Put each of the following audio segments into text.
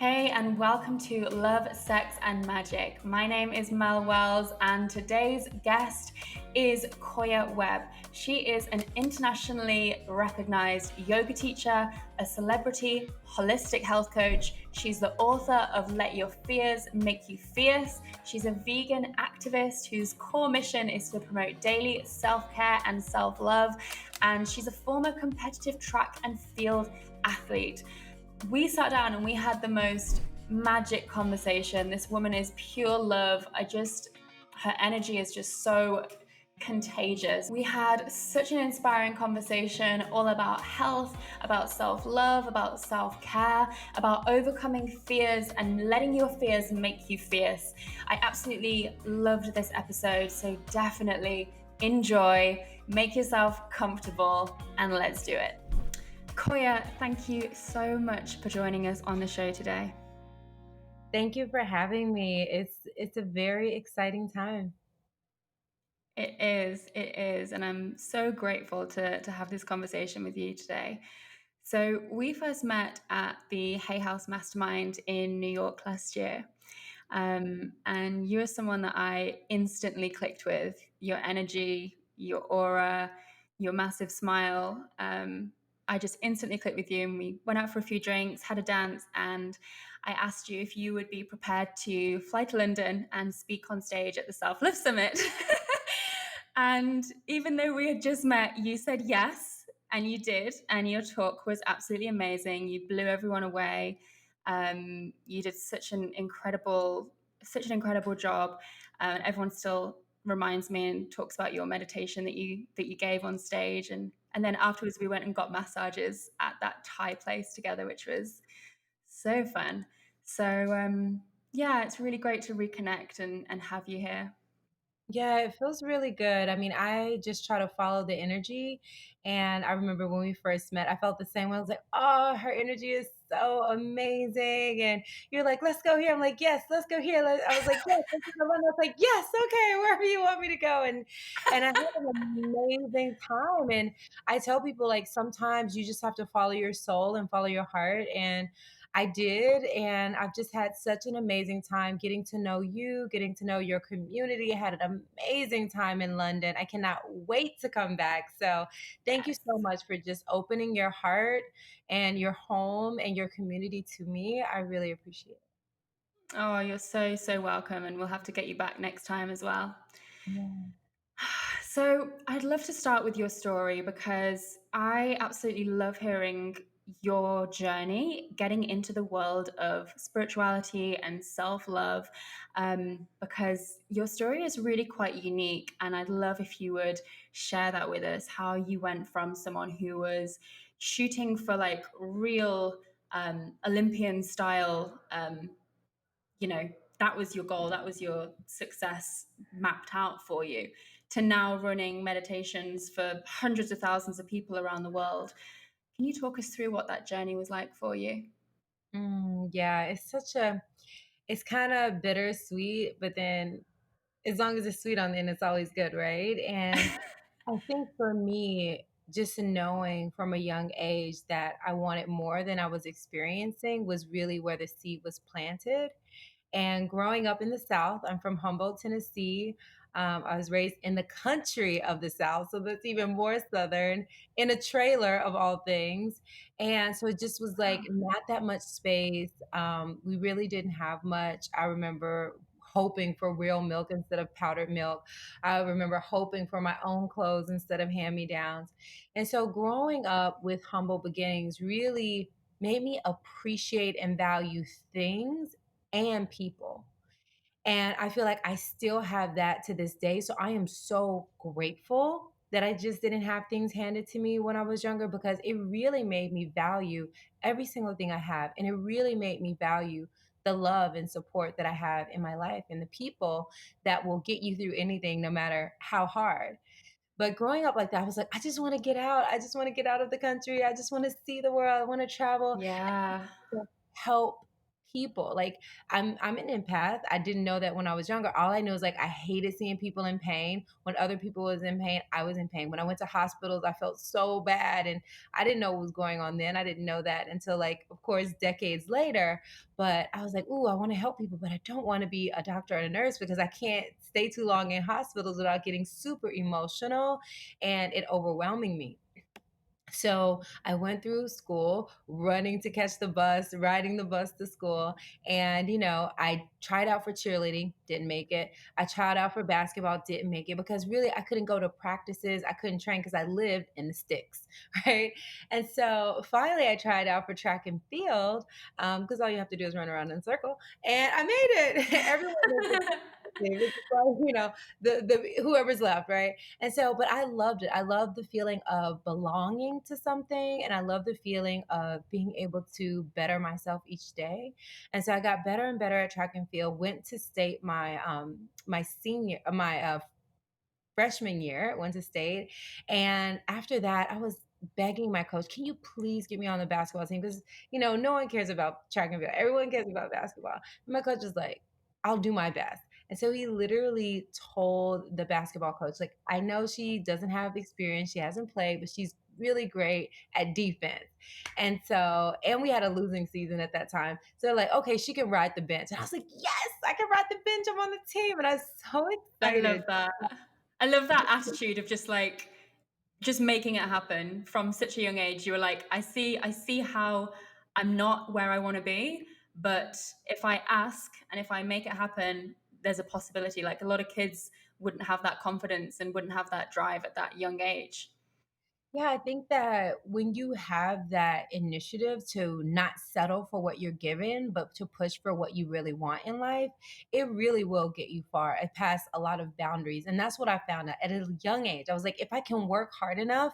Hey, and welcome to Love, Sex, and Magic. My name is Mel Wells, and today's guest is Koya Webb. She is an internationally recognized yoga teacher, a celebrity, holistic health coach. She's the author of Let Your Fears Make You Fierce. She's a vegan activist whose core mission is to promote daily self care and self love. And she's a former competitive track and field athlete. We sat down and we had the most magic conversation. This woman is pure love. Her energy is just so contagious. We had such an inspiring conversation all about health, about self love, about self care, about overcoming fears and letting your fears make you fierce. I absolutely loved this episode, so definitely enjoy, make yourself comfortable, and let's do it. Koya, thank you so much for joining us on the show today. Thank you for having me. It's a very exciting time. It is, and I'm so grateful to have this conversation with you today. So we first met at the Hay House Mastermind in New York last year. And you're someone that I instantly clicked with. Your energy, your aura, your massive smile. I just instantly clicked with you, and we went out for a few drinks, had a dance, and I asked you if you would be prepared to fly to London and speak on stage at the Self Love Summit. And even though we had just met, you said yes, and you did, and your talk was absolutely amazing. You blew everyone away. You did such an incredible job. Everyone still reminds me and talks about your meditation that you gave on stage, and then afterwards we went and got massages at that Thai place together, which was so fun. So yeah, it's really great to reconnect and have you here. Yeah, it feels really good. I mean, I just try to follow the energy. And I remember when we first met, I felt the same way. I was like, oh, her energy is so amazing. And you're like, let's go here. I'm like, yes, let's go here. I was like, yes, let's go. I was like, yes, okay, wherever you want me to go. And I had an amazing time. And I tell people like sometimes you just have to follow your soul and follow your heart. And I did, and I've just had such an amazing time getting to know you, getting to know your community. I had an amazing time in London. I cannot wait to come back. So, thank you so Yes. much for just opening your heart and your home and your community to me. I really appreciate it. Oh, you're so, so welcome. And we'll have to get you back next time as well. Yeah. So, I'd love to start with your story because I absolutely love hearing your journey getting into the world of spirituality and self love, because your story is really quite unique. And I'd love if you would share that with us how you went from someone who was shooting for like real Olympian style that was your goal, that was your success mapped out for you, to now running meditations for hundreds of thousands of people around the world. Can you talk us through what that journey was like for you? Yeah, it's kind of bittersweet, but then as long as it's sweet on the end, it's always good, right? And I think for me, just knowing from a young age that I wanted more than I was experiencing was really where the seed was planted. And growing up in the South, I'm from Humboldt, Tennessee. I was raised in the country of the South, so that's even more Southern, in a trailer of all things. And so it just was like Wow. not that much space. We really didn't have much. I remember hoping for real milk instead of powdered milk. I remember hoping for my own clothes instead of hand me downs. And so growing up with humble beginnings really made me appreciate and value things and people. And I feel like I still have that to this day. So I am so grateful that I just didn't have things handed to me when I was younger because it really made me value every single thing I have. And it really made me value the love and support that I have in my life and the people that will get you through anything, no matter how hard. But growing up like that, I was like, I just want to get out. I just want to get out of the country. I just want to see the world. I want to travel Yeah. to help people. Like I'm an empath. I didn't know that when I was younger. All I know is like I hated seeing people in pain. When other people was in pain, I was in pain. When I went to hospitals, I felt so bad, and I didn't know what was going on then. I didn't know that until like of course decades later. But I was like, "Ooh, I want to help people, but I don't want to be a doctor or a nurse because I can't stay too long in hospitals without getting super emotional and it overwhelming me." So I went through school, running to catch the bus, riding the bus to school. And, I tried out for cheerleading, didn't make it. I tried out for basketball, didn't make it because really I couldn't go to practices. I couldn't train because I lived in the sticks, right? And so finally I tried out for track and field because all you have to do is run around in a circle. And I made it. Everyone was me, which is why, the whoever's left, right? And so, but I loved it. I loved the feeling of belonging to something, and I love the feeling of being able to better myself each day. And so I got better and better at track and field. Went to state my freshman year, went to state. And after that, I was begging my coach, can you please get me on the basketball team? Because, no one cares about track and field. Everyone cares about basketball. And my coach was like, I'll do my best. And so he literally told the basketball coach, like, I know she doesn't have experience, she hasn't played, but she's really great at defense. And so, and we had a losing season at that time. So they're like, okay, she can ride the bench. And I was like, yes, I can ride the bench. I'm on the team. And I was so I love excited. that. I love that attitude of just making it happen from such a young age. You were like, I see how I'm not where I want to be, but if I ask and if I make it happen, there's a possibility. Like a lot of kids wouldn't have that confidence and wouldn't have that drive at that young age. Yeah, I think that when you have that initiative to not settle for what you're given, but to push for what you really want in life, it really will get you far and past a lot of boundaries. And that's what I found out at a young age. I was like, if I can work hard enough,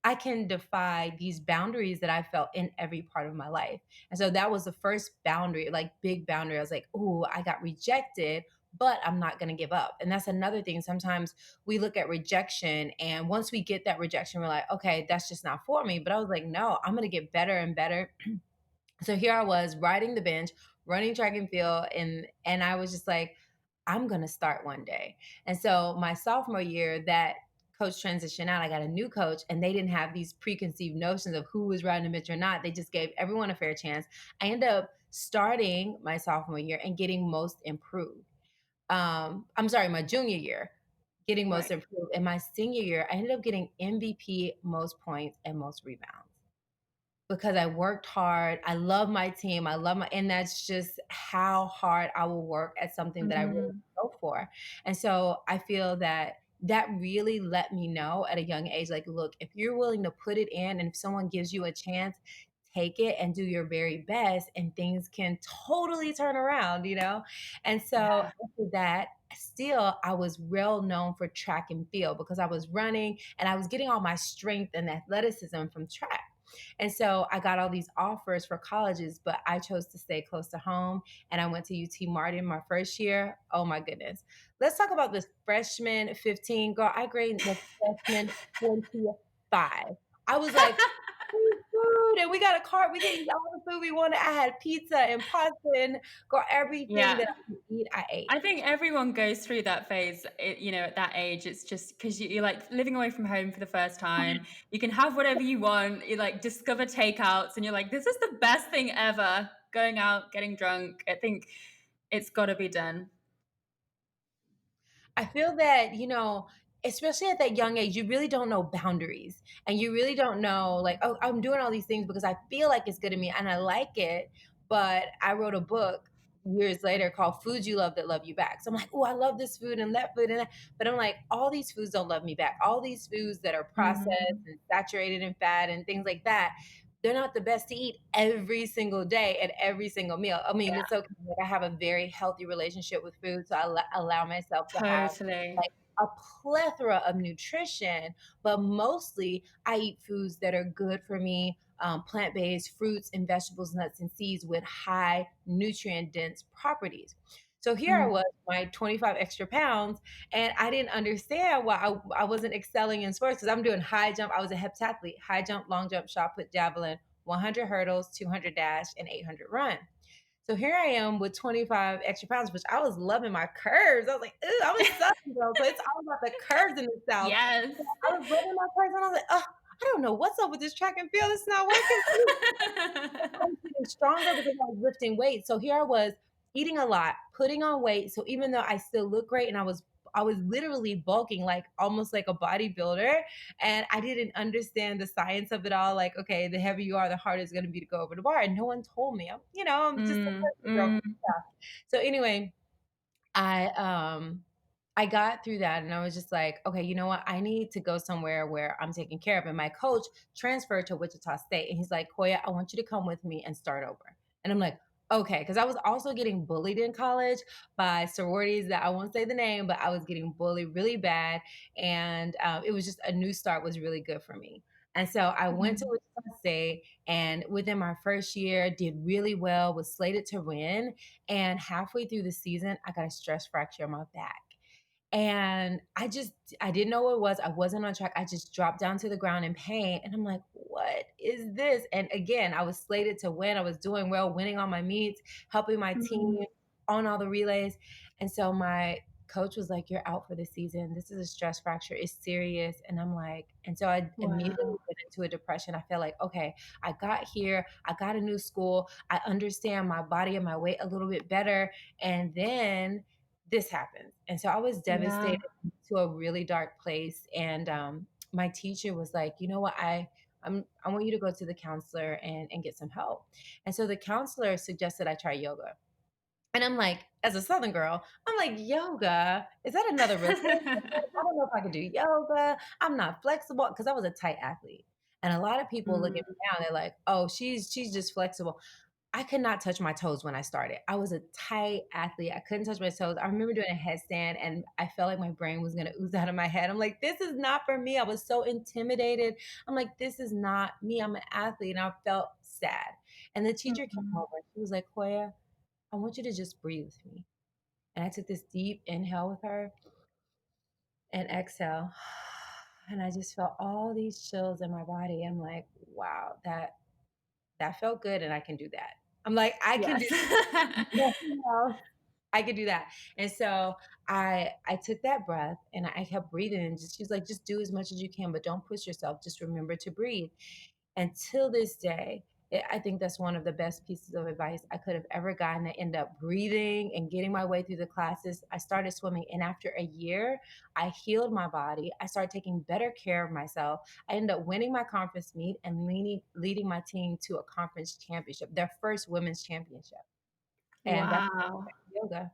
I can defy these boundaries that I felt in every part of my life. And so that was the first boundary, like big boundary. I was like, oh, I got rejected, but I'm not going to give up. And that's another thing. Sometimes we look at rejection, and once we get that rejection, we're like, okay, that's just not for me. But I was like, no, I'm going to get better and better. So here I was riding the bench, running track and field, and I was just like, I'm gonna start one day. And so my sophomore year, that coach transitioned out. I got a new coach, and they didn't have these preconceived notions of who was riding the bench or not. They just gave everyone a fair chance. I ended up starting my sophomore year and getting most improved. I'm sorry, my junior year, getting most Right. improved. And my senior year, I ended up getting MVP, most points, and most rebounds because I worked hard. I love my team. And that's just how hard I will work at something that I really Mhm. go for. And so I feel that that really let me know at a young age, like, look, if you're willing to put it in and if someone gives you a chance, take it and do your very best, and things can totally turn around. And so Yeah. after that, still I was well known for track and field because I was running and I was getting all my strength and athleticism from track. And so I got all these offers for colleges, but I chose to stay close to home. And I went to UT Martin my first year. Oh my goodness. Let's talk about this freshman 15. Girl, I graded the freshman 25. I was like, free food. And we got a cart. We can eat all the food we wanted. I had pizza and pasta and girl, everything that Yeah. I could eat, I ate. I think everyone goes through that phase, at that age. It's just because you're like living away from home for the first time. You can have whatever you want. You like discover takeouts, and you're like, this is the best thing ever. Going out, getting drunk. I think it's got to be done. I feel that, especially at that young age, you really don't know boundaries and you really don't know, like, oh, I'm doing all these things because I feel like it's good to me and I like it. But I wrote a book years later called Foods You Love That Love You Back. So I'm like, oh, I love this food and that food and that. But I'm like, all these foods don't love me back. All these foods that are processed Mhm. and saturated in fat and things like that, they're not the best to eat every single day at every single meal. I mean, it's okay. Like, I have a very healthy relationship with food, so I allow myself to have Totally. like a plethora of nutrition, but mostly I eat foods that are good for me, plant-based fruits and vegetables, nuts and seeds with high nutrient dense properties. So here I Mm. was, my 25 extra pounds, and I didn't understand why I wasn't excelling in sports because I'm doing high jump. I was a heptathlete, high jump, long jump, shot put, javelin, 100 hurdles, 200 dash, and 800 run. So here I am with 25 extra pounds, which I was loving my curves. I was like, "Ooh, I'm a Southern girl, so it's all about the curves in the South." Yes. So I was loving my curves, and I was like, "Oh, I don't know what's up with this track and field. It's not working for me." I was getting stronger because I was lifting weights. So here I was eating a lot, putting on weight. So even though I still look great and I was literally bulking like almost like a bodybuilder, and I didn't understand the science of it all. Like, okay, the heavier you are, the harder it's going to be to go over the bar. And no one told me. I'm just a Mm, country girl mm, from the South. So anyway, I I got through that and I was just like, okay, you know what? I need to go somewhere where I'm taken care of. And my coach transferred to Wichita State and he's like, Koya, I want you to come with me and start over. And I'm like, okay, because I was also getting bullied in college by sororities that I won't say the name, but I was getting bullied really bad. And it was just a new start was really good for me. And so I went to mm. Wichita State and within my first year did really well, was slated to win. And halfway through the season, I got a stress fracture in my back. And I didn't know what it was. I wasn't on track. I just dropped down to the ground in pain. And I'm like, what is this? And again, I was slated to win. I was doing well, winning all my meets, helping my team Mm. on all the relays. And so my coach was like, you're out for the season. This is a stress fracture. It's serious. And I'm like, and so I immediately Wow. went into a depression. I felt like, okay, I got here. I got a new school. I understand my body and my weight a little bit better. And then this happens. And so I was Yeah. devastated to a really dark place. And my teacher was like, you know what, I want you to go to the counselor and get some help. And so the counselor suggested I try yoga. And I'm like, as a Southern girl, I'm like, yoga? Is that another religion? I don't know if I can do yoga. I'm not flexible because I was a tight athlete. And a lot of people look at Mm. me now, they're like, oh, she's just flexible. I could not touch my toes when I started. I was a tight athlete. I couldn't touch my toes. I remember doing a headstand and I felt like my brain was going to ooze out of my head. I'm like, this is not for me. I was so intimidated. I'm like, this is not me. I'm an athlete. And I felt sad. And the teacher came Mm. over. She was like, Koya, I want you to just breathe with me. And I took this deep inhale with her and exhale. And I just felt all these chills in my body. I'm like, wow, that felt good and I can do that. I'm like, I can do Yes. nothing else. I could do that. And so I took that breath and I kept breathing and just she was like, just do as much as you can, but don't push yourself. Just remember to breathe. Until this day, I think that's one of the best pieces of advice I could have ever gotten. I end up breathing and getting my way through the classes. I started swimming, and after a year, I healed my body. I started taking better care of myself. I ended up winning my conference meet and leading my team to a conference championship, their first women's championship. And that's Wow. yoga.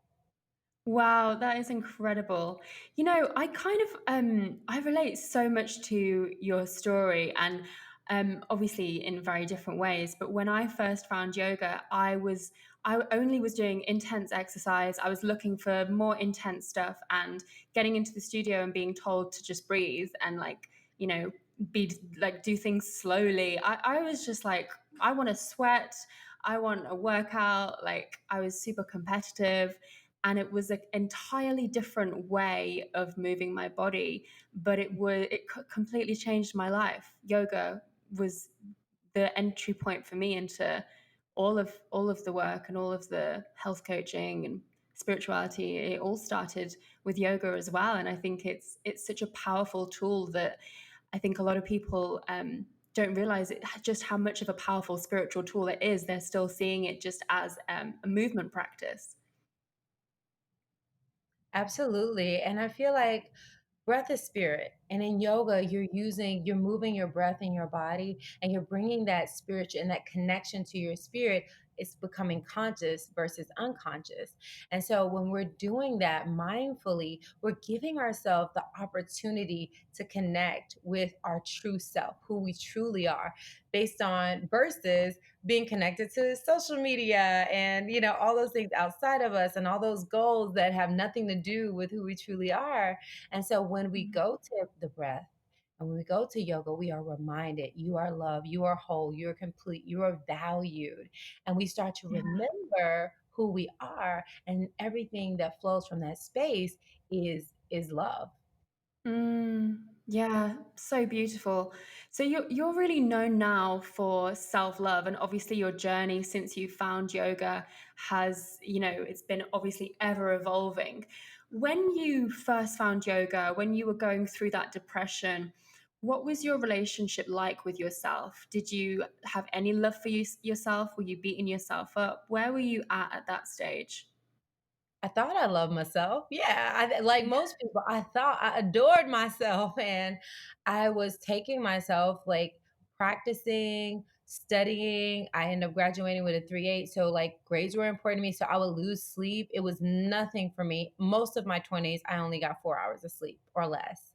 Wow, that is incredible. I kind of I relate so much to your story and obviously in very different ways, but when I first found yoga, I only was doing intense exercise. I was looking for more intense stuff and getting into the studio and being told to just breathe and you know, be like do things slowly. I was just like, I want to sweat, I want a workout, like I was super competitive and it was an entirely different way of moving my body, but it completely changed my life. Yoga was the entry point for me into all of the work and all of the health coaching and spirituality. It all started with yoga as well, and I think it's such a powerful tool that I think a lot of people don't realize just how much of a powerful spiritual tool it is. They're still seeing it just as a movement practice. Absolutely. And I feel like breath is spirit. And in yoga, you're moving your breath in your body and you're bringing that spirit and that connection to your spirit. It's becoming conscious versus unconscious. And so when we're doing that mindfully, we're giving ourselves the opportunity to connect with our true self, who we truly are, based on versus being connected to social media and all those things outside of us and all those goals that have nothing to do with who we truly are. And so when we go to the breath and when we go to yoga, we are reminded you are loved, you are whole, you are complete, you are valued. And we start to Yeah. remember who we are, and everything that flows from that space is love. Mm, Yeah, so beautiful. So you're really known now for self-love, and obviously your journey since you found yoga has, it's been obviously ever evolving. When you first found yoga, when you were going through that depression, what was your relationship like with yourself? Did you have any love for yourself? Were you beating yourself up? Where were you at that stage? I thought I loved myself. Yeah, like most people, I thought I adored myself, and I was taking myself, like, practicing, studying. I ended up graduating with a 3.8, so, like, grades were important to me, so I would lose sleep. It was nothing for me. Most of my 20s, I only got 4 hours of sleep or less.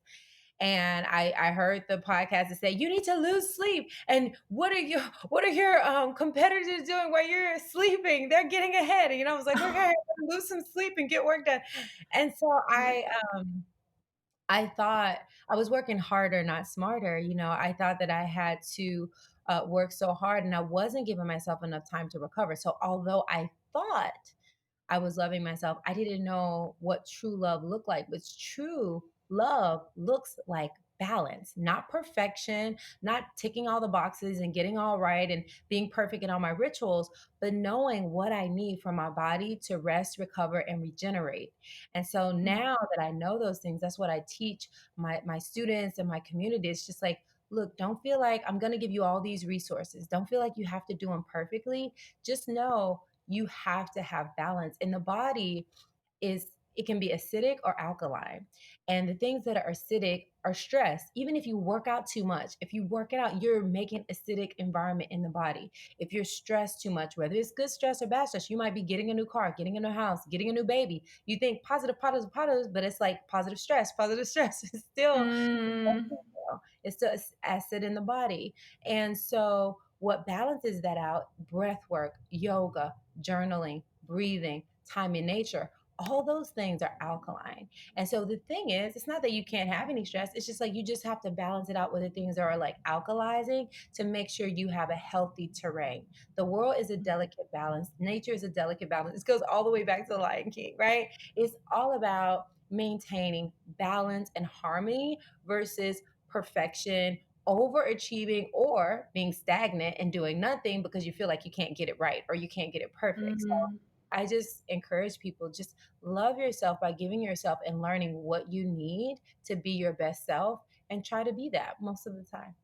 And I heard the podcast that said, "You need to lose sleep, and what are your competitors doing while you're sleeping? They're getting ahead." And, I was like, "Okay, lose some sleep and get work done." And so I thought I was working harder, not smarter. I thought that I had to work so hard, and I wasn't giving myself enough time to recover. So although I thought I was loving myself, I didn't know what true love looked like. But true love looks like balance, not perfection, not ticking all the boxes and getting all right and being perfect in all my rituals, but knowing what I need for my body to rest, recover, and regenerate. And so now that I know those things, that's what I teach my students and my community. It's just like, look, don't feel like I'm going to give you all these resources. Don't feel like you have to do them perfectly. Just know you have to have balance. And the body is, it can be acidic or alkaline. And the things that are acidic are stress. Even if you work out too much, if you work it out, you're making acidic environment in the body. If you're stressed too much, whether it's good stress or bad stress, you might be getting a new car, getting a new house, getting a new baby. You think positive, positive, positive, but it's like positive stress, positive stress. Mm. It's still acid in the body. And so what balances that out? Breath work, yoga, journaling, breathing, time in nature. All those things are alkaline. And so the thing is, it's not that you can't have any stress. It's just like you just have to balance it out with the things that are like alkalizing to make sure you have a healthy terrain. The world is a delicate balance. Nature is a delicate balance. This goes all the way back to the Lion King, right? It's all about maintaining balance and harmony versus perfection, overachieving, or being stagnant and doing nothing because you feel like you can't get it right or you can't get it perfect. So Mm. I just encourage people, just love yourself by giving yourself and learning what you need to be your best self, and try to be that most of the time.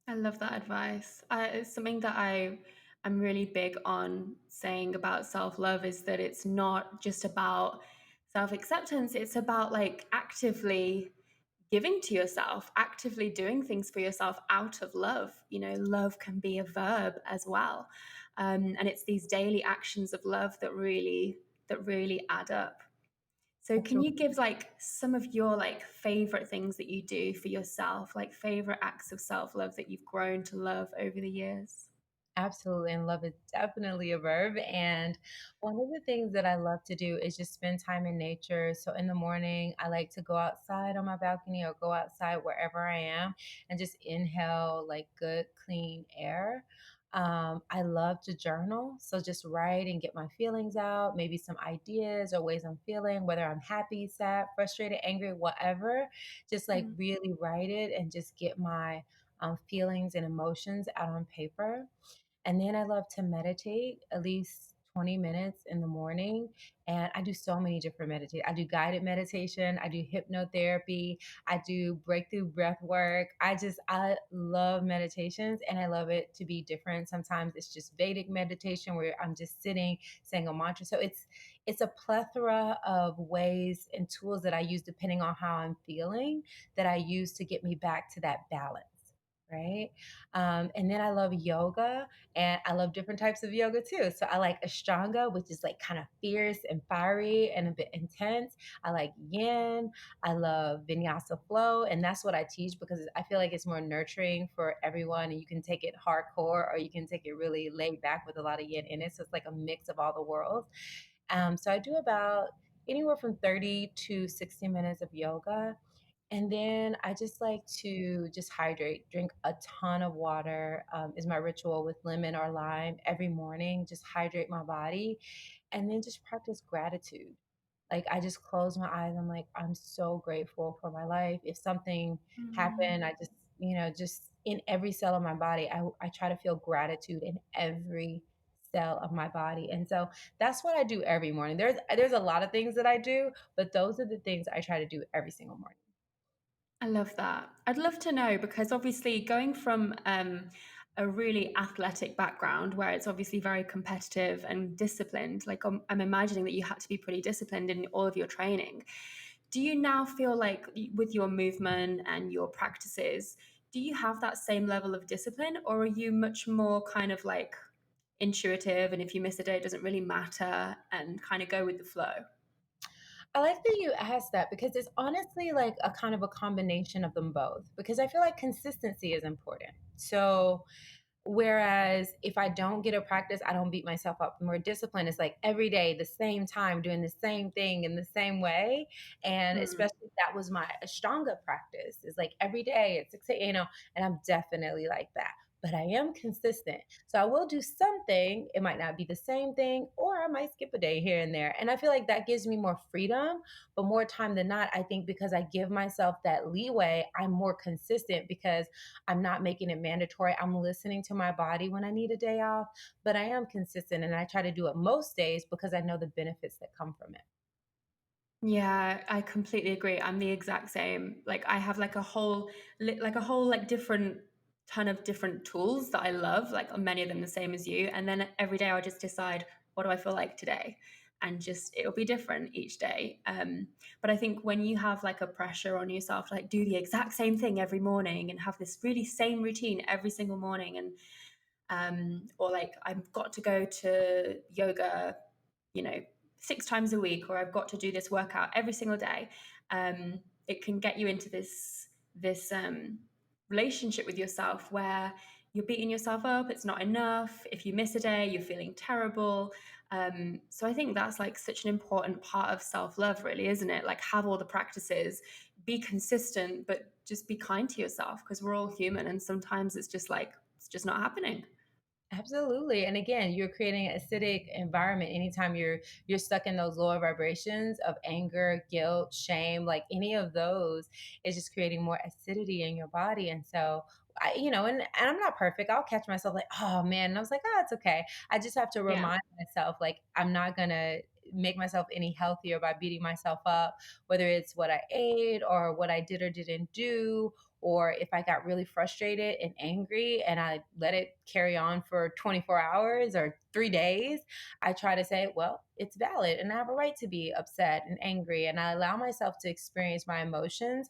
I love that advice. It's something that I'm really big on saying about self-love is that it's not just about self-acceptance, it's about like actively giving to yourself, actively doing things for yourself out of love. Love can be a verb as well. And it's these daily actions of love that really add up. So can you give like some of your like favorite things that you do for yourself, like favorite acts of self-love that you've grown to love over the years? Absolutely, and love is definitely a verb. And one of the things that I love to do is just spend time in nature. So in the morning, I like to go outside on my balcony or go outside wherever I am and just inhale like good, clean air. I love to journal. So just write and get my feelings out, maybe some ideas or ways I'm feeling, whether I'm happy, sad, frustrated, angry, whatever. Just like Mm. really write it and just get my feelings and emotions out on paper. And then I love to meditate at least 20 minutes in the morning. And I do so many different meditate. I do guided meditation, I do hypnotherapy, I do breakthrough breath work. I love meditations, and I love it to be different. Sometimes it's just Vedic meditation where I'm just sitting saying a mantra. So it's a plethora of ways and tools that I use depending on how I'm feeling, that I use to get me back to that balance. Right. And then I love yoga, and I love different types of yoga too. So I like Ashtanga, which is like kind of fierce and fiery and a bit intense. I like Yin. I love Vinyasa Flow. And that's what I teach because I feel like it's more nurturing for everyone. And you can take it hardcore or you can take it really laid back with a lot of Yin in it. So it's like a mix of all the worlds. So I do about anywhere from 30 to 60 minutes of yoga. And then I just like to just hydrate, drink a ton of water, is my ritual with lemon or lime every morning, just hydrate my body, and then just practice gratitude. Like, I just close my eyes. I'm like, I'm so grateful for my life. If something happened, I just, just in every cell of my body, I try to feel gratitude in every cell of my body. And so that's what I do every morning. There's a lot of things that I do, but those are the things I try to do every single morning. I love that. I'd love to know because obviously going from a really athletic background where it's obviously very competitive and disciplined, like I'm imagining that you had to be pretty disciplined in all of your training. Do you now feel like with your movement and your practices, do you have that same level of discipline or are you much more kind of like intuitive and if you miss a day, it doesn't really matter and kind of go with the flow? I like that you asked that because it's honestly like a kind of a combination of them both because I feel like consistency is important. So, whereas if I don't get a practice, I don't beat myself up. More discipline is like every day, the same time, doing the same thing in the same way. And Hmm. especially that was my Ashtanga practice is like every day at 6 a.m., and I'm definitely like that. But I am consistent. So I will do something. It might not be the same thing, or I might skip a day here and there. And I feel like that gives me more freedom. But more time than not, I think because I give myself that leeway, I'm more consistent because I'm not making it mandatory. I'm listening to my body when I need a day off, but I am consistent and I try to do it most days because I know the benefits that come from it. Yeah, I completely agree. I'm the exact same. Like I have like like a whole like different ton of different tools that I love, like many of them the same as you. And then every day I'll just decide what do I feel like today? And just it'll be different each day. But I think when you have like a pressure on yourself to like do the exact same thing every morning and have this really same routine every single morning and or like I've got to go to yoga, you know, 6 times a week, or I've got to do this workout every single day. It can get you into this relationship with yourself where you're beating yourself up. It's not enough. If you miss a day, you're feeling terrible. So I think that's like such an important part of self love, really, isn't it? Like have all the practices, be consistent, but just be kind to yourself because we're all human, and sometimes it's just like it's just not happening. Absolutely. And again, you're creating an acidic environment anytime you're stuck in those lower vibrations of anger, guilt, shame, like any of those is just creating more acidity in your body. And so and I'm not perfect. I'll catch myself like, oh man. And I was like, oh, it's okay. I just have to Yeah. remind myself, like, I'm not gonna make myself any healthier by beating myself up, whether it's what I ate or what I did or didn't do, or if I got really frustrated and angry and I let it carry on for 24 hours or 3 days, I try to say, well, it's valid and I have a right to be upset and angry. And I allow myself to experience my emotions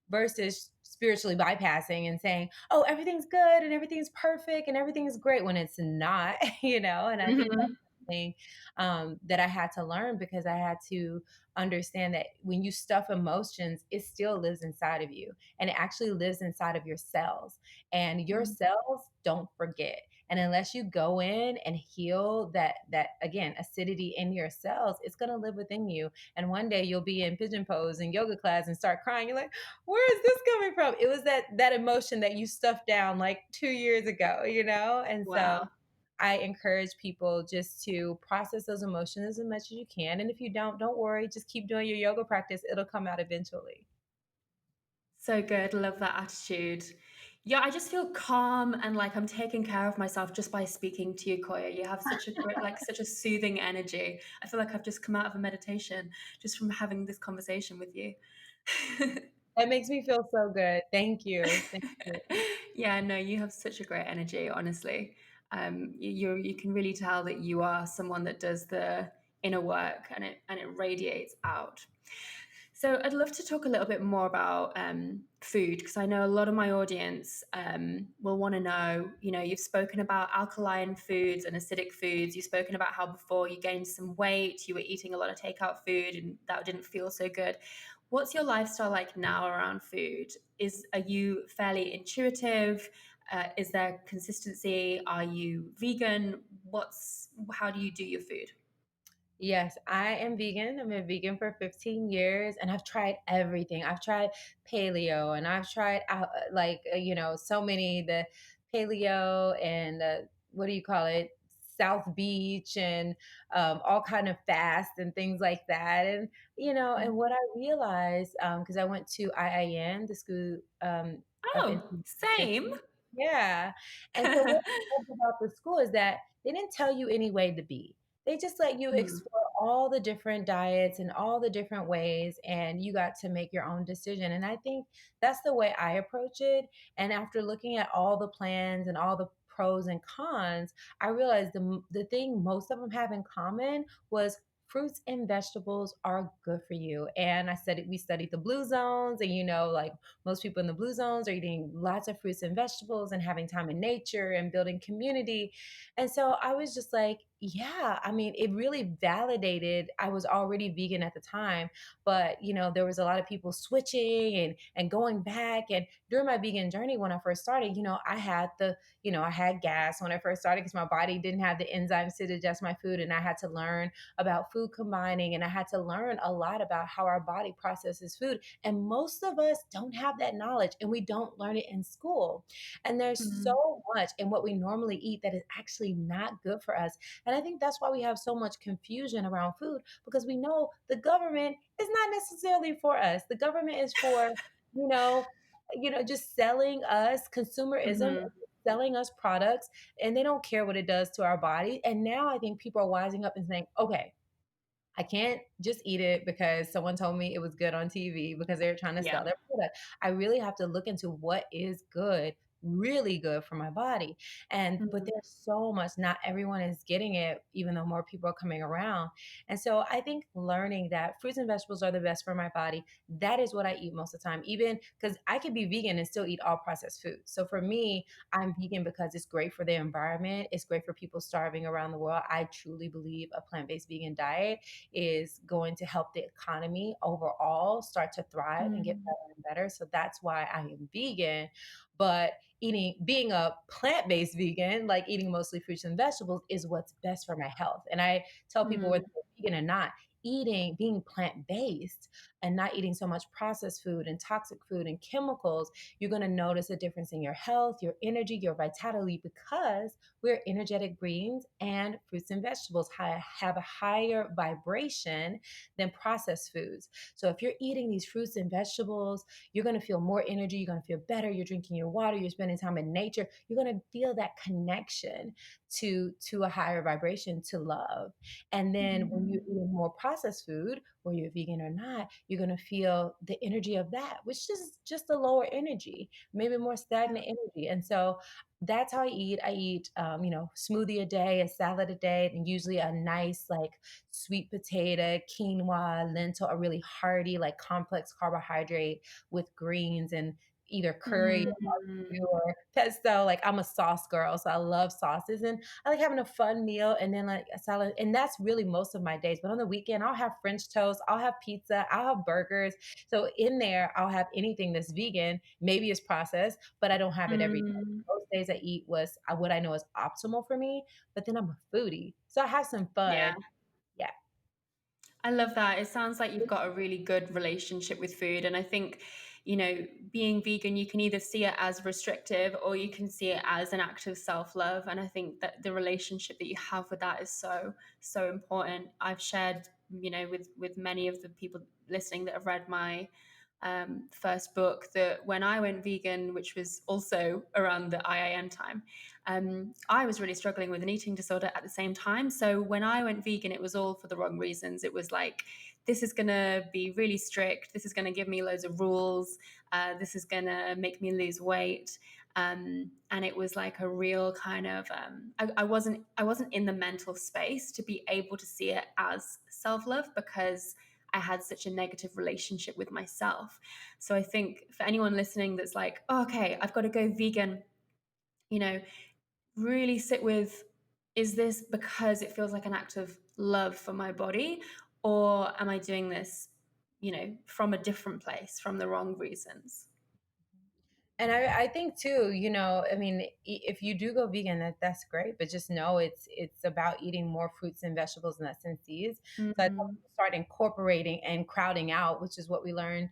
versus spiritually bypassing and saying, oh, everything's good and everything's perfect and everything's great when it's not, And I think Mhm. thing that I had to learn because I had to understand that when you stuff emotions, it still lives inside of you and it actually lives inside of your cells. And your Mhm. cells don't forget. And unless you go in and heal that again acidity in your cells, it's gonna live within you. And one day you'll be in pigeon pose in yoga class and start crying. You're like, where is this coming from? It was that emotion that you stuffed down like 2 years ago, And so Wow. I encourage people just to process those emotions as much as you can. And if you don't worry. Just keep doing your yoga practice. It'll come out eventually. So good. Love that attitude. Yeah, I just feel calm and like I'm taking care of myself just by speaking to you, Koya. You have such a great, like such a soothing energy. I feel like I've just come out of a meditation just from having this conversation with you. That makes me feel so good. Thank you. Thank you. Yeah, no, you have such a great energy, honestly. You can really tell that you are someone that does the inner work and it radiates out. So I'd love to talk a little bit more about food because I know a lot of my audience will want to know. You know, you've spoken about alkaline foods and acidic foods. You've spoken about how before you gained some weight, you were eating a lot of takeout food, and that didn't feel so good. What's your lifestyle like now around food? Are you fairly intuitive? Is there consistency? Are you vegan? How do you do your food? Yes, I am vegan. I've been vegan for 15 years and I've tried everything. I've tried paleo and I've tried so many the paleo and what do you call it? South Beach and all kind of fast and things like that. And and what I realized, because I went to IIN, the School of Oh, same. Nutrition. Yeah. And so what I loved about the school is that they didn't tell you any way to be. They just let you Mm, explore all the different diets and all the different ways, and you got to make your own decision. And I think that's the way I approach it. And after looking at all the plans and all the pros and cons, I realized the thing most of them have in common was fruits and vegetables are good for you. And we studied the blue zones, and like most people in the blue zones are eating lots of fruits and vegetables and having time in nature and building community. And so I was just like, yeah, I mean, it really validated. I was already vegan at the time, but there was a lot of people switching and going back. And during my vegan journey, when I first started, I had gas when I first started because my body didn't have the enzymes to digest my food, and I had to learn about food combining, and I had to learn a lot about how our body processes food. And most of us don't have that knowledge, and we don't learn it in school. And there's mm, so much in what we normally eat that is actually not good for us. And I think that's why we have so much confusion around food, because we know the government is not necessarily for us. The government is for, you know, just selling us consumerism, mhm. selling us products, and they don't care what it does to our body. And now I think people are wising up and saying, okay, I can't just eat it because someone told me it was good on TV because they're trying to Yeah. sell their product. I really have to look into what is good, really good for my body. But Mm, there's so much, not everyone is getting it, even though more people are coming around. And so I think learning that fruits and vegetables are the best for my body, that is what I eat most of the time, even because I could be vegan and still eat all processed food. So for me, I'm vegan because it's great for the environment. It's great for people starving around the world. I truly believe a plant-based vegan diet is going to help the economy overall start to thrive and get mm, better and better. So that's why I am vegan. But being a plant-based vegan, like eating mostly fruits and vegetables, is what's best for my health. And I tell people whether mm, they're vegan or not, being plant-based and not eating so much processed food and toxic food and chemicals, you're going to notice a difference in your health, your energy, your vitality, because we're energetic beings, and fruits and vegetables have a higher vibration than processed foods. So if you're eating these fruits and vegetables, you're going to feel more energy, you're going to feel better, you're drinking your water, you're spending time in nature, you're going to feel that connection to a higher vibration, to love. And then when you're mm. eating more processed food, whether you're vegan or not, you're going to feel the energy of that, which is just a lower energy, maybe more stagnant energy. And so that's how I eat. I eat, smoothie a day, a salad a day, and usually a nice, like, sweet potato, quinoa, lentil, a really hearty, like, complex carbohydrate with greens and either curry Mm, or pesto. Like, I'm a sauce girl, so I love sauces, and I like having a fun meal and then like a salad. And that's really most of my days. But on the weekend, I'll have French toast, I'll have pizza, I'll have burgers. So in there, I'll have anything that's vegan. Maybe it's processed, but I don't have it every day. mm. Most days I eat what I know is optimal for me, but then I'm a foodie. So I have some Yeah. fun. Yeah. I love that. It sounds like you've got a really good relationship with food. And I think, being vegan, you can either see it as restrictive or you can see it as an act of self love. And I think that the relationship that you have with that is so, so important. I've shared, with many of the people listening that have read my first book, that when I went vegan, which was also around the IIM time, I was really struggling with an eating disorder at the same time. So when I went vegan, it was all for the wrong reasons. It was like, this is going to be really strict. This is going to give me loads of rules. This is going to make me lose weight. And it was like a real kind of I wasn't in the mental space to be able to see it as self-love, because I had such a negative relationship with myself. So I think for anyone listening that's like, oh, okay, I've got to go vegan, you know, really sit with, is this because it feels like an act of love for my body? Or am I doing this, from a different place, from the wrong reasons? And I think too, I mean, if you do go vegan, that's great. But just know it's about eating more fruits and vegetables, nuts and seeds. So I tell Mm, people start incorporating and crowding out, which is what we learned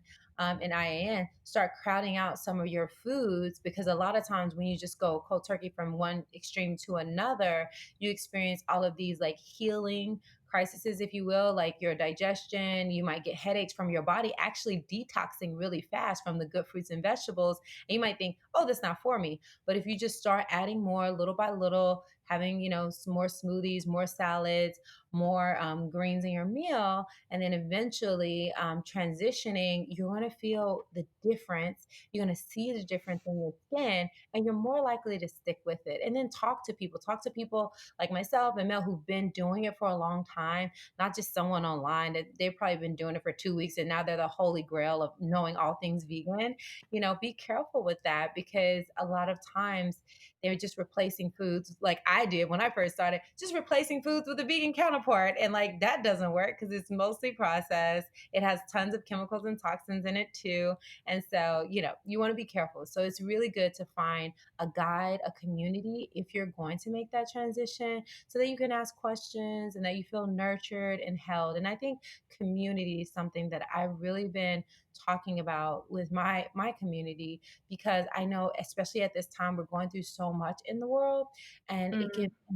in IAN, start crowding out some of your foods, because a lot of times when you just go cold turkey from one extreme to another, you experience all of these like healing crises, if you will, like your digestion. You might get headaches from your body actually detoxing really fast from the good fruits and vegetables. And you might think, oh, that's not for me. But if you just start adding more little by little, having, some more smoothies, more salads, more greens in your meal, and then eventually transitioning, you're going to feel the difference. You're going to see the difference in your skin, and you're more likely to stick with it. And then talk to people like myself and Mel who've been doing it for a long time, not just someone online that they've probably been doing it for 2 weeks and now they're the holy grail of knowing all things vegan. Be careful with that, because a lot of times they're just replacing foods like I did when I first started, just replacing foods with a vegan counterpart. And like that doesn't work because it's mostly processed. It has tons of chemicals and toxins in it too. And so, you want to be careful. So it's really good to find a guide, a community if you're going to make that transition, so that you can ask questions and that you feel nurtured and held. And I think community is something that I've really been talking about with my community, because I know especially at this time we're going through so much in the world, and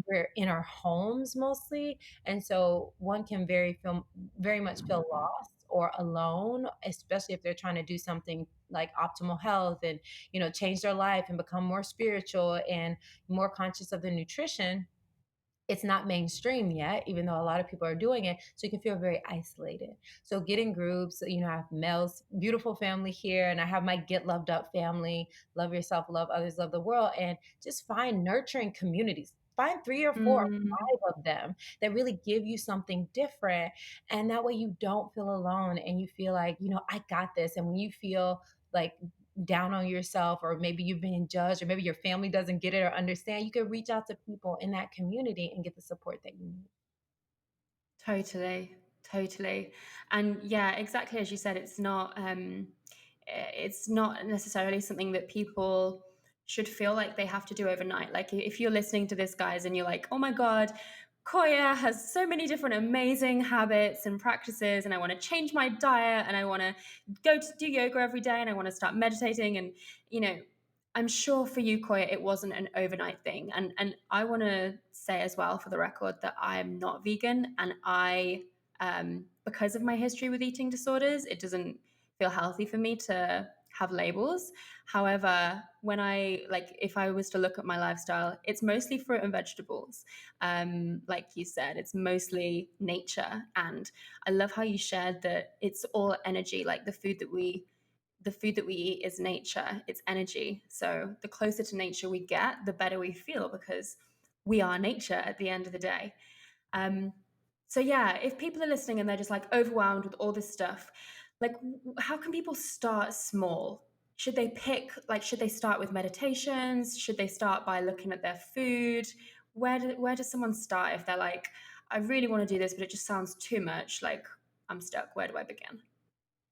we're in our homes mostly, and so one can very much feel lost or alone, especially if they're trying to do something like optimal health and change their life and become more spiritual and more conscious of their nutrition. It's not mainstream yet, even though a lot of people are doing it. So you can feel very isolated. So get in groups. I have Mel's beautiful family here, and I have my Get Loved Up family. Love yourself, love others, love the world, and just find nurturing communities. Find three or four or Mm. five of them that really give you something different. And that way you don't feel alone and you feel like, I got this. And when you feel like down on yourself, or maybe you've been judged, or maybe your family doesn't get it or understand, you can reach out to people in that community and get the support that you need. Totally, totally. And yeah, exactly as you said, it's not necessarily something that people should feel like they have to do overnight. Like if you're listening to this, guys, and you're like, oh my God, Koya has so many different amazing habits and practices, and I want to change my diet, and I want to go to do yoga every day, and I want to start meditating. And, you know, I'm sure for you, Koya, it wasn't an overnight thing. And I want to say as well, for the record, that I am not vegan, and because of my history with eating disorders, it doesn't feel healthy for me to have labels. However, if I was to look at my lifestyle, it's mostly fruit and vegetables. Like you said, it's mostly nature, and I love how you shared that it's all energy. Like the food that we eat is nature, it's energy. So the closer to nature we get, the better we feel, because we are nature at the end of the day. Um, so yeah, if people are listening and they're just like overwhelmed with all this stuff, like how can people start small? Should they start with meditations? Should they start by looking at their food? Where does someone start if they're like, I really want to do this, but it just sounds too much, like I'm stuck. Where do I begin?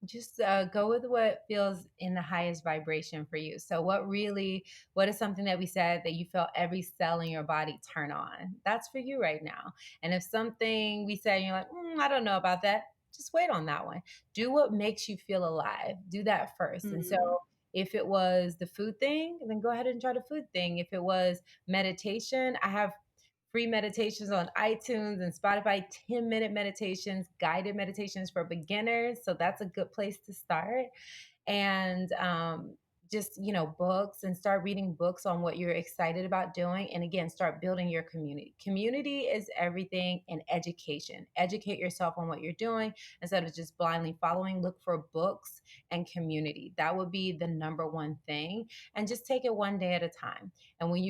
Just go with what feels in the highest vibration for you. So what is something that we said that you felt every cell in your body turn on? That's for you right now. And if something we said and you're like, I don't know about that, just wait on that one. Do what makes you feel alive. Do that first. And so Mm. if it was the food thing, then go ahead and try the food thing. If it was meditation, I have free meditations on iTunes and Spotify, 10-minute meditations, guided meditations for beginners. So that's a good place to start. And just, books, and start reading books on what you're excited about doing. And again, start building your community. Community is everything in education. Educate yourself on what you're doing instead of just blindly following. Look for books and community. That would be the number one thing. And just take it one day at a time. And when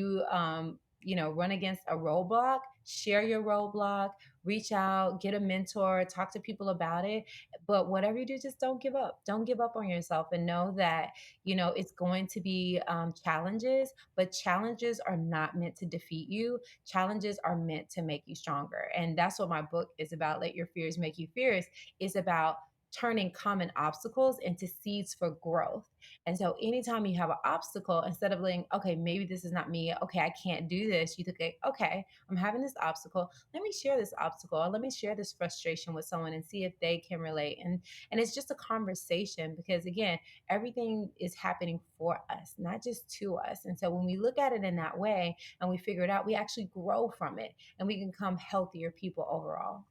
run against a roadblock, share your roadblock, reach out, get a mentor, talk to people about it. But whatever you do, just don't give up. Don't give up on yourself, and know that, it's going to be challenges, but challenges are not meant to defeat you. Challenges are meant to make you stronger. And that's what my book is about. Let Your Fears Make You Fierce is about turning common obstacles into seeds for growth. And so anytime you have an obstacle, instead of like, okay, maybe this is not me, okay, I can't do this, you think, okay, I'm having this obstacle. Let me share this obstacle, or let me share this frustration with someone and see if they can relate. And it's just a conversation, because again, everything is happening for us, not just to us. And so when we look at it in that way and we figure it out, we actually grow from it and we can become healthier people overall.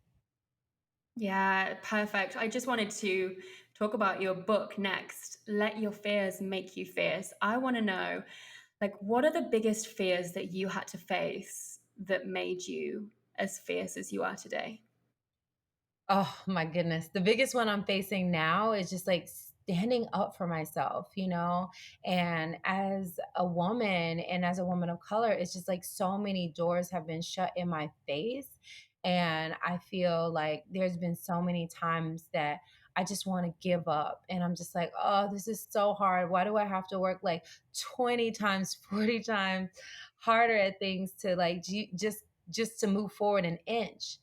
Yeah, perfect. I just wanted to talk about your book next. Let Your Fears Make You Fierce. I want to know, like, what are the biggest fears that you had to face that made you as fierce as you are today? Oh my goodness. The biggest one I'm facing now is just like standing up for myself, you know? And as a woman and as a woman of color, it's just like so many doors have been shut in my face. And I feel like there's been so many times that I just want to give up. And I'm just like, oh, this is so hard. Why do I have to work like 20 times, 40 times harder at things to like just to move forward an inch?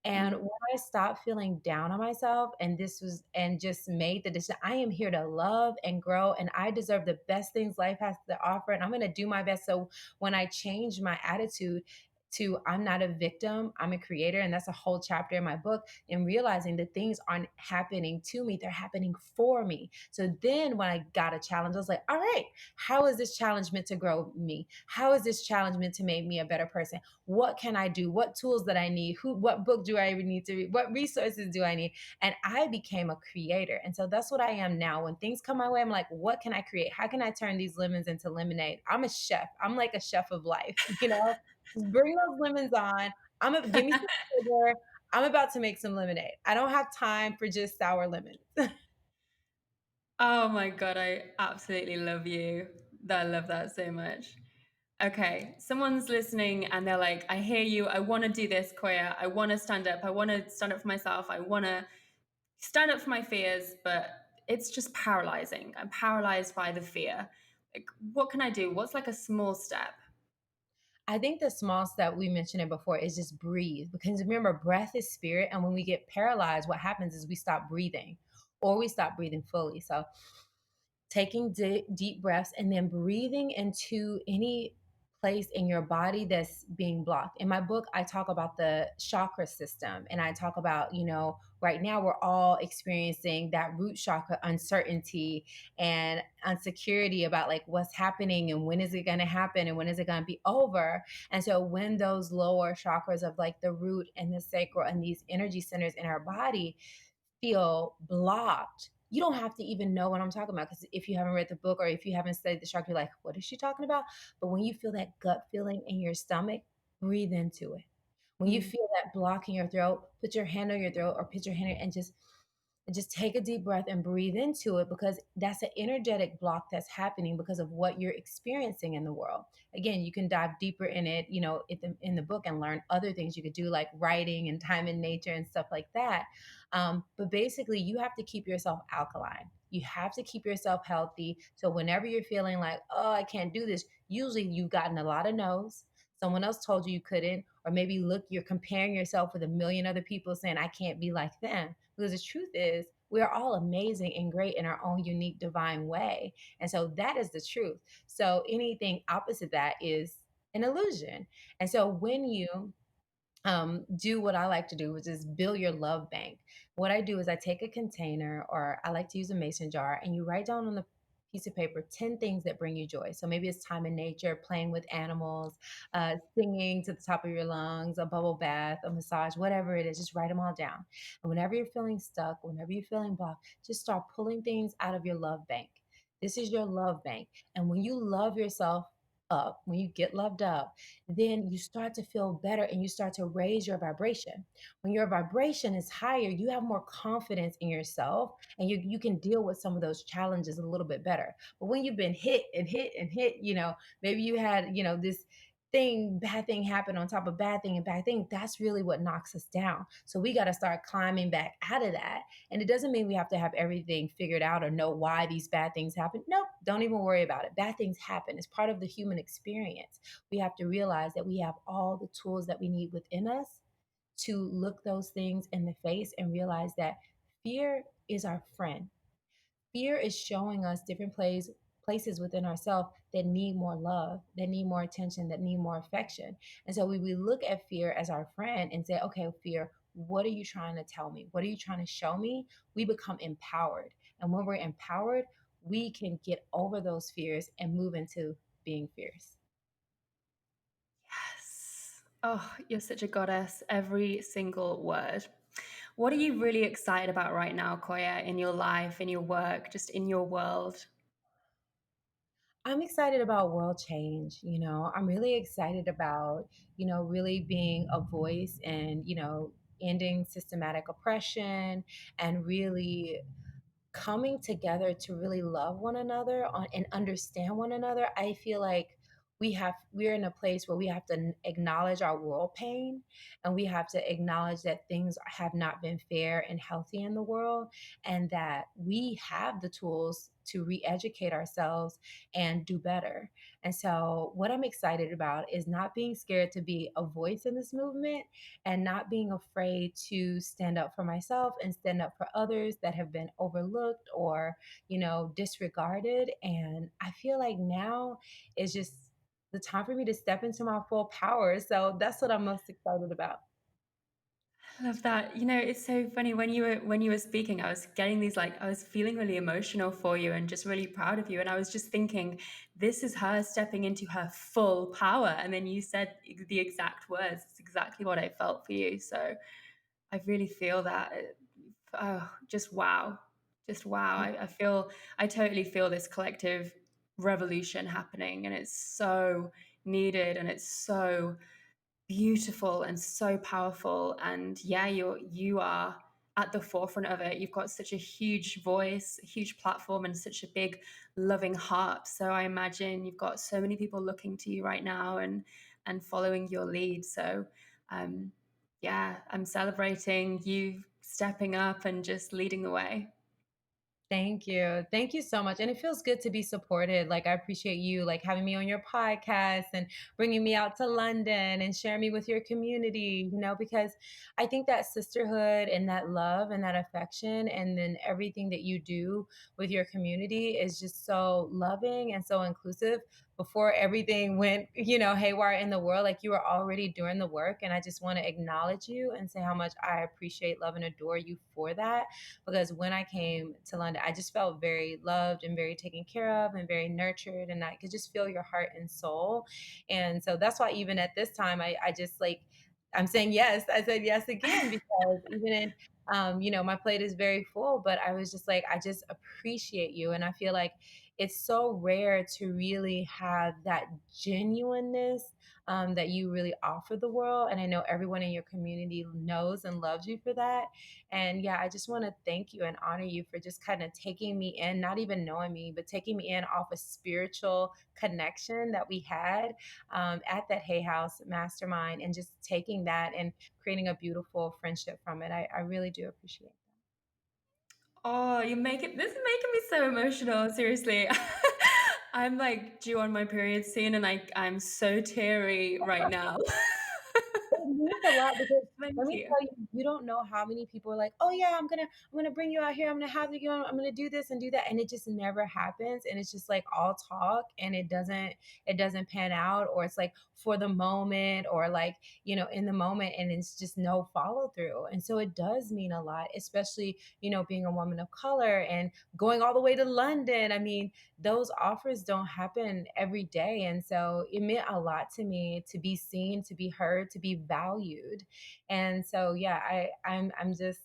And Mm. when I stopped feeling down on myself and this was and just made the decision, I am here to love and grow and I deserve the best things life has to offer and I'm going to do my best. So when I changed my attitude to I'm not a victim, I'm a creator, and that's a whole chapter in my book, and realizing that things aren't happening to me, they're happening for me. So then when I got a challenge, I was like, all right, how is this challenge meant to grow me? How is this challenge meant to make me a better person? What can I do? What tools that I need? What book do I even need to read? What resources do I need? And I became a creator. And so that's what I am now. When things come my way, I'm like, what can I create? How can I turn these lemons into lemonade? I'm a chef. I'm like a chef of life, you know? Just bring those lemons on. Give me some sugar. I'm about to make some lemonade. I don't have time for just sour lemons. Oh my God, I absolutely love you. I love that so much. Okay, someone's listening and they're like, I hear you. I want to do this, Koya. I want to stand up. I want to stand up for myself. I want to stand up for my fears, but it's just paralyzing. I'm paralyzed by the fear. Like, what can I do? What's like a small step? I think the small step, we mentioned it before, is just breathe. Because remember, breath is spirit. And when we get paralyzed, what happens is we stop breathing or we stop breathing fully. So taking deep breaths and then breathing into any place in your body that's being blocked. In my book, I talk about the chakra system and I talk about, right now we're all experiencing that root chakra uncertainty and insecurity about like what's happening and when is it going to happen and when is it going to be over. And so when those lower chakras of like the root and the sacral and these energy centers in our body feel blocked, you don't have to even know what I'm talking about. Because if you haven't read the book or if you haven't studied the chakra, you're like, what is she talking about? But when you feel that gut feeling in your stomach, breathe into it. When you Mm. feel that block in your throat, put your hand on your throat or put your hand and just take a deep breath and breathe into it, because that's an energetic block that's happening because of what you're experiencing in the world. Again, you can dive deeper in it, in the book, and learn other things you could do, like writing and time in nature and stuff like that. But basically, you have to keep yourself alkaline. You have to keep yourself healthy. So whenever you're feeling like, oh, I can't do this, usually you've gotten a lot of no's. Someone else told you couldn't, or maybe look, you're comparing yourself with a million other people saying, I can't be like them. Because the truth is, we are all amazing and great in our own unique divine way. And so that is the truth. So anything opposite that is an illusion. And so when you do what I like to do, which is build your love bank. What I do is I take a container, or I like to use a mason jar, and you write down on the piece of paper 10 things that bring you joy. So maybe it's time in nature, playing with animals, singing to the top of your lungs, a bubble bath, a massage, whatever it is, just write them all down. And whenever you're feeling stuck, whenever you're feeling blocked, just start pulling things out of your love bank. This is your love bank. And when you love yourself up, when you get loved up, then you start to feel better and you start to raise your vibration. When your vibration is higher, you have more confidence in yourself and you can deal with some of those challenges a little bit better. But when you've been hit and hit and hit, maybe you had, this bad thing happen on top of bad thing and bad thing, that's really what knocks us down. So we got to start climbing back out of that. And it doesn't mean we have to have everything figured out or know why these bad things happen. Nope, don't even worry about it. Bad things happen. It's part of the human experience. We have to realize that we have all the tools that we need within us to look those things in the face and realize that fear is our friend. Fear is showing us different places within ourselves that need more love, that need more attention, that need more affection. And so we look at fear as our friend and say, okay, fear, what are you trying to tell me? What are you trying to show me? We become empowered. And when we're empowered, we can get over those fears and move into being fierce. Yes. Oh, you're such a goddess. Every single word. What are you really excited about right now, Koya, in your life, in your work, just in your world? I'm excited about world change. I'm really excited about, really being a voice and, ending systematic oppression and really coming together to really love one another and understand one another. I feel like we're in a place where we have to acknowledge our world pain, and we have to acknowledge that things have not been fair and healthy in the world, and that we have the tools to re-educate ourselves and do better. And so what I'm excited about is not being scared to be a voice in this movement, and not being afraid to stand up for myself and stand up for others that have been overlooked or, disregarded. And I feel like now is just the time for me to step into my full power. So that's what I'm most excited about. I love that. It's so funny when you were speaking, I was getting these like I was feeling really emotional for you and just really proud of you. And I was just thinking, this is her stepping into her full power. And then you said the exact words. It's exactly what I felt for you. So I really feel that. Oh, just wow. Just wow. I totally feel this collective revolution happening, and it's so needed and it's so beautiful and so powerful. And yeah, you are at the forefront of it. You've got such a huge voice, a huge platform, and such a big loving heart. So I imagine you've got so many people looking to you right now and following your lead. So um yeah, I'm celebrating you stepping up and just leading the way. Thank you. Thank you so much. And it feels good to be supported. Like, I appreciate you, like, having me on your podcast and bringing me out to London and sharing me with your community, because I think that sisterhood and that love and that affection and then everything that you do with your community is just so loving and so inclusive. Before everything went, haywire in the world, like, you were already doing the work. And I just want to acknowledge you and say how much I appreciate, love, and adore you for that, because when I came to London, I just felt very loved and very taken care of and very nurtured, and I could just feel your heart and soul. And so that's why even at this time, I just like, I'm saying yes. I said yes again because even in, my plate is very full, but I was just like, I just appreciate you. And I feel like it's so rare to really have that genuineness, that you really offer the world. And I know everyone in your community knows and loves you for that. And yeah, I just want to thank you and honor you for just kind of taking me in, not even knowing me, but taking me in off a spiritual connection that we had, at that Hay House mastermind, and just taking that and creating a beautiful friendship from it. I really do appreciate that. Oh, you make it this is making me so emotional, seriously. I'm like due on my period soon and I'm so teary right now. It means a lot because let Thank me you. tell you, you don't know how many people are like, "Oh yeah, I'm gonna bring you out here. I'm gonna have you. I'm gonna do this and do that," and it just never happens. And it's just like all talk, and it doesn't pan out, or it's like for the moment, or like, in the moment, and it's just no follow through. And so it does mean a lot, especially, being a woman of color and going all the way to London. I mean, those offers don't happen every day. And so it meant a lot to me to be seen, to be heard, to be valued. And so yeah, I'm just,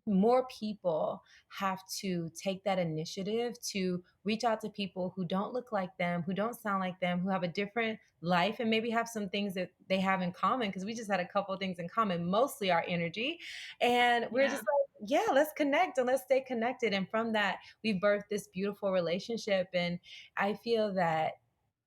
more people have to take that initiative to reach out to people who don't look like them, who don't sound like them, who have a different life, and maybe have some things that they have in common, because we just had a couple of things in common, mostly our energy. And we're Yeah. just like, yeah, let's connect and let's stay connected. And from that, we birthed this beautiful relationship. And I feel that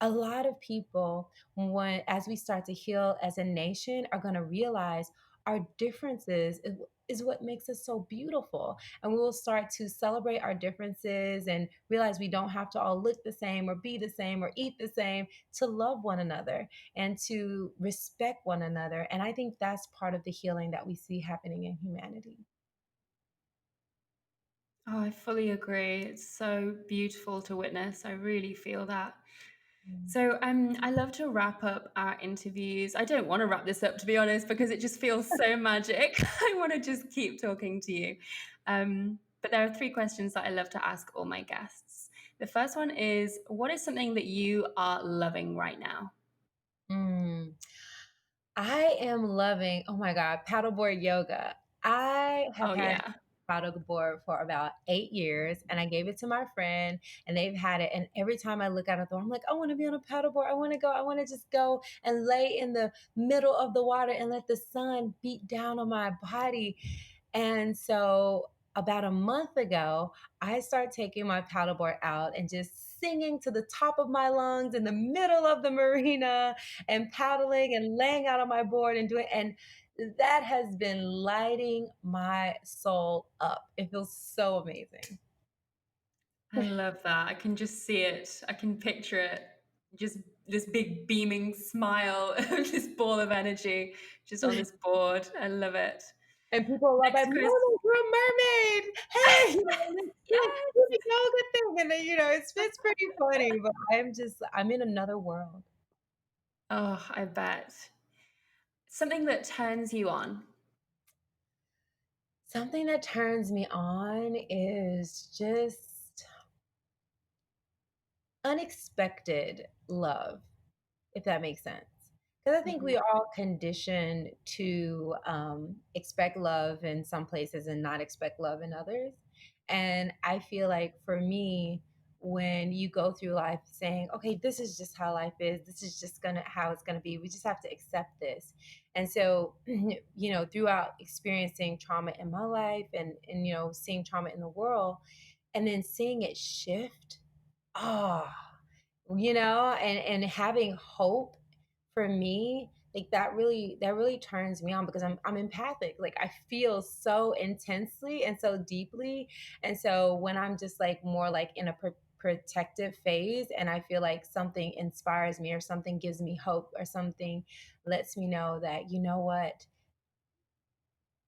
a lot of people, when as we start to heal as a nation, are going to realize our differences is what makes us so beautiful. And we will start to celebrate our differences and realize we don't have to all look the same or be the same or eat the same to love one another and to respect one another. And I think that's part of the healing that we see happening in humanity. Oh, I fully agree. It's so beautiful to witness. I really feel that. Mm. So, I love to wrap up our interviews. I don't want to wrap this up, to be honest, because it just feels so magic. I want to just keep talking to you. But there are three questions that I love to ask all my guests. The first one is, what is something that you are loving right now? Mm. I am loving, oh my God, paddleboard yoga. I have Oh, had yeah. paddleboard for about 8 years and I gave it to my friend and they've had it. And every time I look out at the door, I'm like, I want to be on a paddleboard. I want to go. I want to just go and lay in the middle of the water and let the sun beat down on my body. And so about a month ago, I started taking my paddleboard out and just singing to the top of my lungs in the middle of the marina and paddling and laying out on my board and doing and that has been lighting my soul up. It feels so amazing. I love that. I can just see it. I can picture it. Just this big beaming smile, this ball of energy just on this board. I love it. And people are Next like, question. "Mermaid, you're a mermaid. Hey," do Yes. the yoga thing, and then, it's pretty funny, but I'm in another world. Oh, I bet. Something that turns you on. Something that turns me on is just unexpected love. If that makes sense. Because I think Mhm. we are all conditioned to expect love in some places and not expect love in others. And I feel like for me, when you go through life saying, okay, this is just how life is, this is just gonna how it's gonna be, we just have to accept this. And so, throughout experiencing trauma in my life and seeing trauma in the world and then seeing it shift, oh, and having hope for me, like that really turns me on because I'm empathic. Like I feel so intensely and so deeply. And so when I'm just like more like in a protective phase and I feel like something inspires me or something gives me hope or something lets me know that you know what,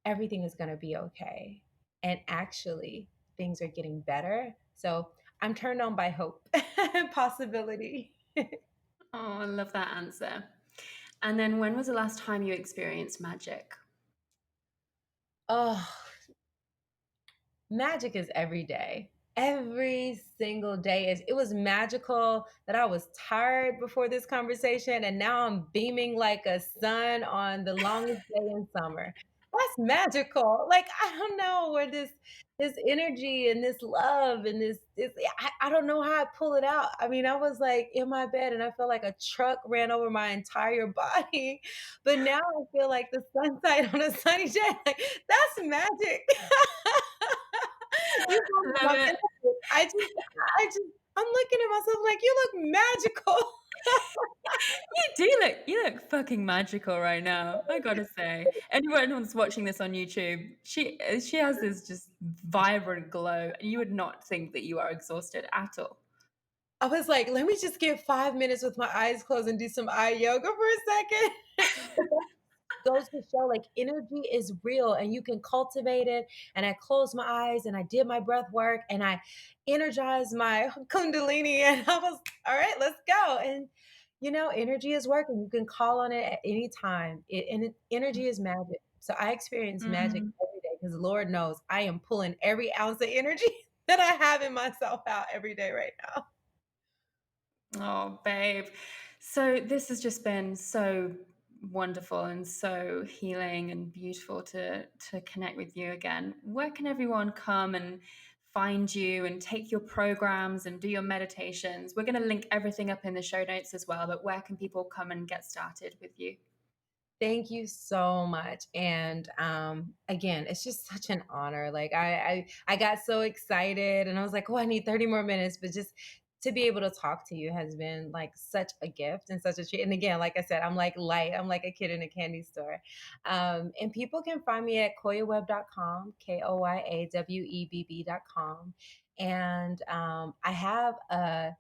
everything is going to be okay. And actually things are getting better. So I'm turned on by hope and possibility. Oh, I love that answer. And then when was the last time you experienced magic? Oh, magic is every day. Every single day is it was magical that I was tired before this conversation and now I'm beaming like a sun on the longest day in summer. That's magical. Like I don't know where this energy and this love and this I don't know how I pull it out. I mean, I was like in my bed and I felt like a truck ran over my entire body. But now I feel like the sunlight on a sunny day. Like that's magic. You told me Love about it. this. I'm looking at myself like, "You look magical." You look fucking magical right now. I gotta say. Anyone who's watching this on YouTube, she has this just vibrant glow, and you would not think that you are exhausted at all. I was like, "Let me just get 5 minutes with my eyes closed and do some eye yoga for a second." But that goes to show, like, energy is real and you can cultivate it, and I closed my eyes and I did my breath work and I energized my kundalini and I was, "Alright, let's go." And, energy is working. You can call on it at any time. Energy is magic. So I experience magic Mhm. every day because Lord knows I am pulling every ounce of energy that I have in myself out every day right now. Oh, babe. So this has just been so wonderful and so healing and beautiful to connect with you again. Where can everyone come and find you and take your programs and do your meditations? We're going to link everything up in the show notes as well, but where can people come and get started with you? Thank you so much. And again, it's just such an honor. Like I got so excited and I was like, oh, I need 30 more minutes. But just to be able to talk to you has been like such a gift and such a treat. And again, like I said, I'm like light. I'm like a kid in a candy store. And people can find me at koyawebb.com, KOYAWEBB.com. And I have a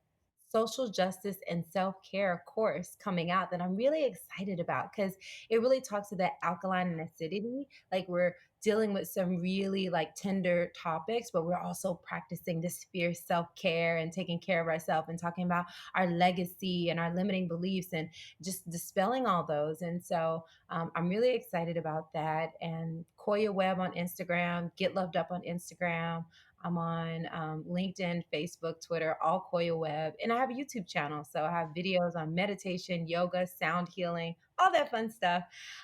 social justice and self-care course coming out that I'm really excited about because it really talks to that alkaline and acidity. Like we're dealing with some really like tender topics, but we're also practicing this fierce self-care and taking care of ourselves and talking about our legacy and our limiting beliefs and just dispelling all those. And so I'm really excited about that. And Koya Webb on Instagram, Get Loved Up on Instagram. I'm on LinkedIn, Facebook, Twitter, all Koya Webb. And I have a YouTube channel. So I have videos on meditation, yoga, sound healing, all that fun stuff.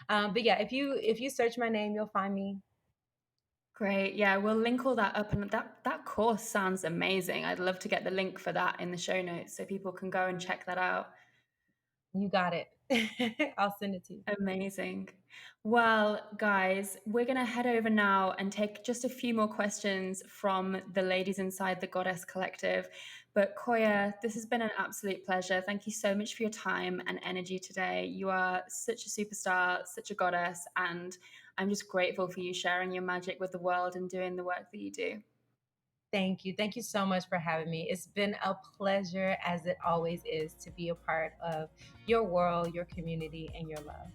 But yeah, if you search my name, you'll find me. Great. Yeah, we'll link all that up, and that course sounds amazing. I'd love to get the link for that in the show notes so people can go and check that out. You got it. I'll send it to you. Amazing. Well, guys, we're going to head over now and take just a few more questions from the ladies inside the Goddess Collective. But Koya, this has been an absolute pleasure. Thank you so much for your time and energy today. You are such a superstar, such a goddess, and I'm just grateful for you sharing your magic with the world and doing the work that you do. Thank you. Thank you so much for having me. It's been a pleasure, as it always is, to be a part of your world, your community, and your love.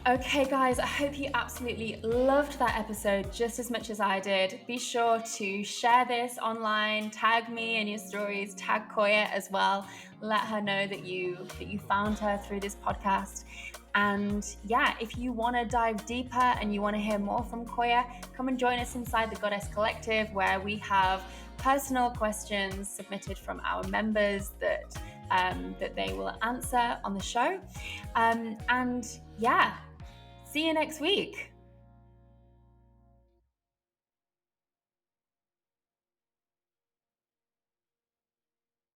Okay, guys, I hope you absolutely loved that episode just as much as I did. Be sure to share this online, tag me in your stories, tag Koya as well. Let her know that you found her through this podcast. And yeah, if you want to dive deeper and you want to hear more from Koya, come and join us inside the Goddess Collective, where we have personal questions submitted from our members that they will answer on the show. And yeah, see you next week.